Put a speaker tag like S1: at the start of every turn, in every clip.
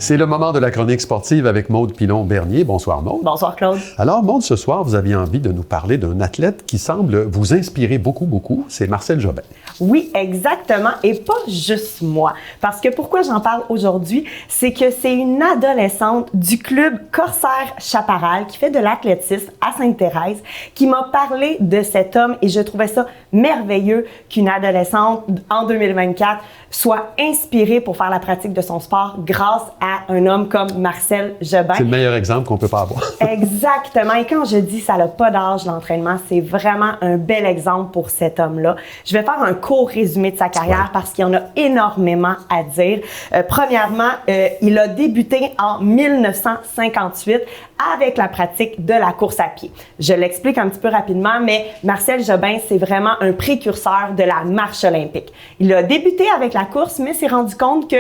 S1: C'est le moment de la chronique sportive avec Maude Pilon-Bernier. Bonsoir Maude.
S2: Bonsoir Claude.
S1: Alors Maude, ce soir, vous aviez envie de nous parler d'un athlète qui semble vous inspirer beaucoup. C'est Marcel Jobin.
S2: Oui, exactement. Et pas juste moi. Parce que pourquoi j'en parle aujourd'hui, c'est que c'est une adolescente du club Corsair Chaparral qui fait de l'athlétisme à Sainte-Thérèse qui m'a parlé de cet homme et je trouvais ça merveilleux qu'une adolescente en 2024 soit inspirée pour faire la pratique de son sport grâce à un homme comme Marcel Jobin.
S1: C'est le meilleur exemple qu'on peut pas avoir.
S2: Exactement. Et quand je dis ça n'a pas d'âge, l'entraînement, c'est vraiment un bel exemple pour cet homme-là. Je vais faire un court résumé de sa carrière parce qu'il y en a énormément à dire. Premièrement, il a débuté en 1958 avec la pratique de la course à pied. Je l'explique un petit peu rapidement, mais Marcel Jobin, c'est vraiment un précurseur de la marche olympique. Il a débuté avec la course, mais s'est rendu compte que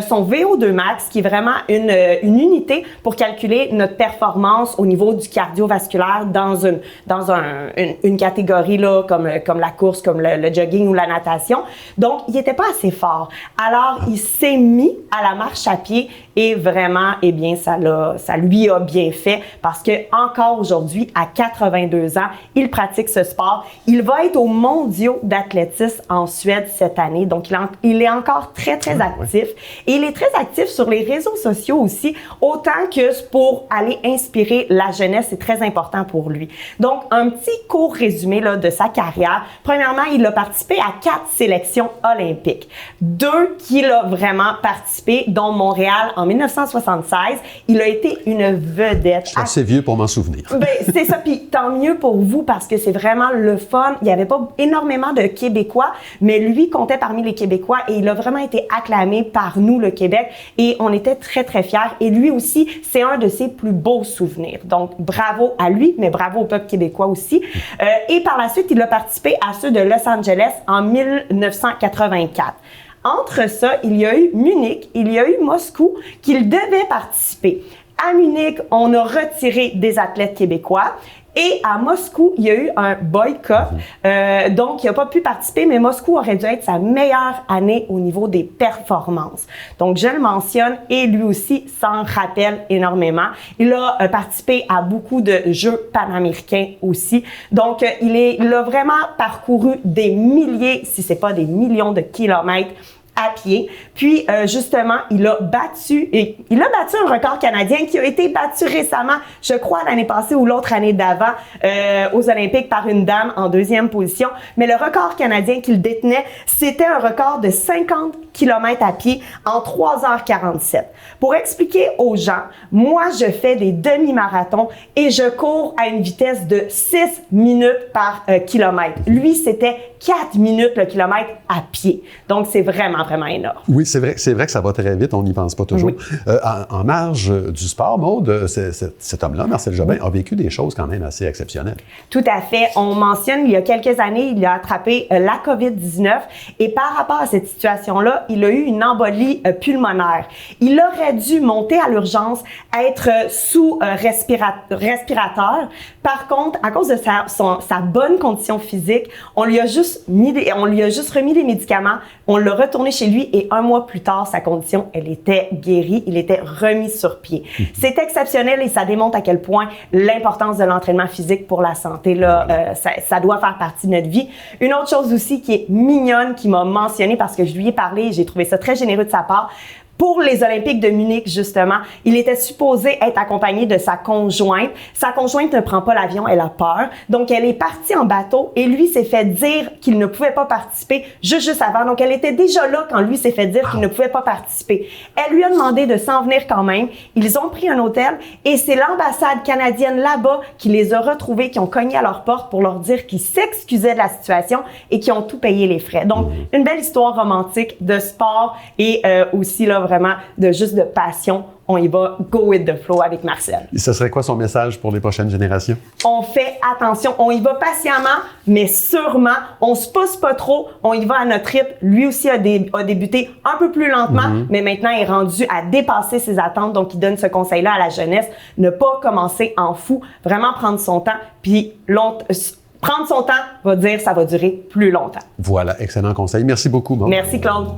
S2: son VO2 max, qui est vraiment une unité pour calculer notre performance au niveau du cardiovasculaire dans une catégorie là, comme la course, comme le jogging ou la natation. Donc, il n'était pas assez fort. Alors, il s'est mis à la marche à pied et vraiment, eh bien, ça lui a bien fait parce que encore aujourd'hui, à 82 ans, il pratique ce sport. Il va être aux mondiaux d'athlétisme en Suède cette année. Donc, il est encore très actif. Et il est très actif sur les réseaux sociaux aussi, autant que pour aller inspirer la jeunesse, c'est très important pour lui. Donc, un petit court résumé là, de sa carrière. Premièrement, il a participé à 4 sélections olympiques. 2 qu'il a vraiment participé, dont Montréal en 1976. Il a été une vedette.
S1: Je suis assez vieux pour m'en souvenir.
S2: Ben, c'est ça, puis tant mieux pour vous parce que c'est vraiment le fun. Il n'y avait pas énormément de Québécois, mais lui comptait parmi les Québécois et il a vraiment été acclamé par nous, le Québec, et on était très fiers. Et lui aussi, c'est un de ses plus beaux souvenirs. Donc, bravo à lui, mais bravo au peuple québécois aussi. Et par la suite, il a participé à ceux de Los Angeles en 1984. Entre ça, il y a eu Munich, il y a eu Moscou qu'il devait participer. À Munich, on a retiré des athlètes québécois. Et à Moscou, il y a eu un boycott, donc il n'a pas pu participer, mais Moscou aurait dû être sa meilleure année au niveau des performances. Donc je le mentionne et lui aussi s'en rappelle énormément. Il a participé à beaucoup de Jeux panaméricains aussi. Donc il a vraiment parcouru des milliers, si c'est pas des millions de kilomètres à pied. Puis, justement, il a battu un record canadien qui a été battu récemment, je crois, l'année passée ou l'autre année d'avant, aux Olympiques par une dame en 2e position. Mais le record canadien qu'il détenait, c'était un record de 50 km à pied en 3h47. Pour expliquer aux gens, moi, je fais des demi-marathons et je cours à une vitesse de 6 minutes par kilomètre. Lui, c'était 4 minutes le kilomètre à pied. Donc, c'est vraiment énorme.
S1: Oui, c'est vrai que ça va très vite, on n'y pense pas toujours. Oui. En marge du sport, Maude, cet homme-là, Marcel Jobin, a vécu des choses quand même assez exceptionnelles.
S2: Tout à fait. On mentionne, il y a quelques années, il a attrapé la COVID-19 et par rapport à cette situation-là, il a eu une embolie pulmonaire. Il aurait dû monter à l'urgence, être sous respirateur. Par contre, à cause de sa bonne condition physique, on lui a juste remis des médicaments, on l'a retourné chez lui et 1 mois plus tard, sa condition, elle était guérie, il était remis sur pied. C'est exceptionnel et ça démontre à quel point l'importance de l'entraînement physique pour la santé, là, ça doit faire partie de notre vie. Une autre chose aussi qui est mignonne, qui m'a mentionné parce que je lui ai parlé et j'ai trouvé ça très généreux de sa part, pour les Olympiques de Munich, justement, il était supposé être accompagné de sa conjointe. Sa conjointe ne prend pas l'avion, elle a peur. Donc, elle est partie en bateau et lui s'est fait dire qu'il ne pouvait pas participer juste avant. Donc, elle était déjà là quand lui s'est fait dire qu'il ne pouvait pas participer. Elle lui a demandé de s'en venir quand même. Ils ont pris un hôtel et c'est l'ambassade canadienne là-bas qui les a retrouvés, qui ont cogné à leur porte pour leur dire qu'ils s'excusaient de la situation et qui ont tout payé les frais. Donc, une belle histoire romantique de sport et aussi, là, vraiment de passion. On y va go with the flow avec Marcel.
S1: Et ce serait quoi son message pour les prochaines générations?
S2: On fait attention, on y va patiemment, mais sûrement, on se pousse pas trop, on y va à notre rythme. Lui aussi a débuté un peu plus lentement, mais maintenant il est rendu à dépasser ses attentes. Donc, il donne ce conseil-là à la jeunesse, ne pas commencer en fou, vraiment prendre son temps, puis prendre son temps va dire ça va durer plus longtemps.
S1: Voilà, excellent conseil. Merci beaucoup, Maude.
S2: Merci, Claude.